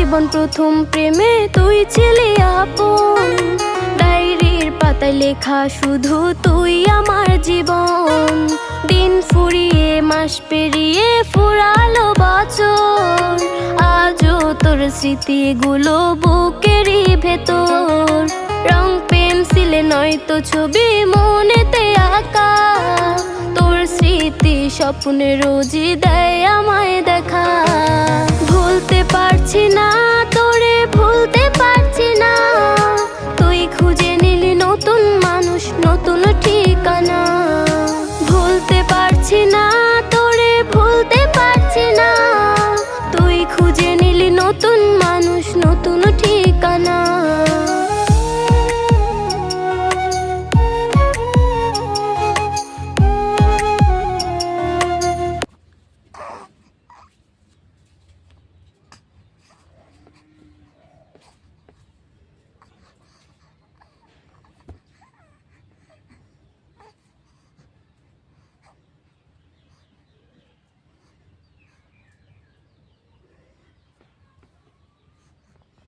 জীবন প্রথম প্রেমে তুই ছিলি আপন, ডায়েরির পাতায় লেখা শুধু তুই আমার জীবন। দিন ফুরিয়ে মাস পেরিয়ে ফুরালো বছর, আজও তোর স্মৃতিগুলো বুকেরই ভেতর। রং পেন্সিলে নয়তো ছবি মনেতে আঁকা, তোর স্মৃতি স্বপ্নে রোজই দেয় আমায় দেখা। ভুলতে পারছি না তোরে, ভুলতে পারছি না, তুই খুঁজে নিলি নতুন মানুষ, নতুন ঠিকানা। ভুলতে পারছি না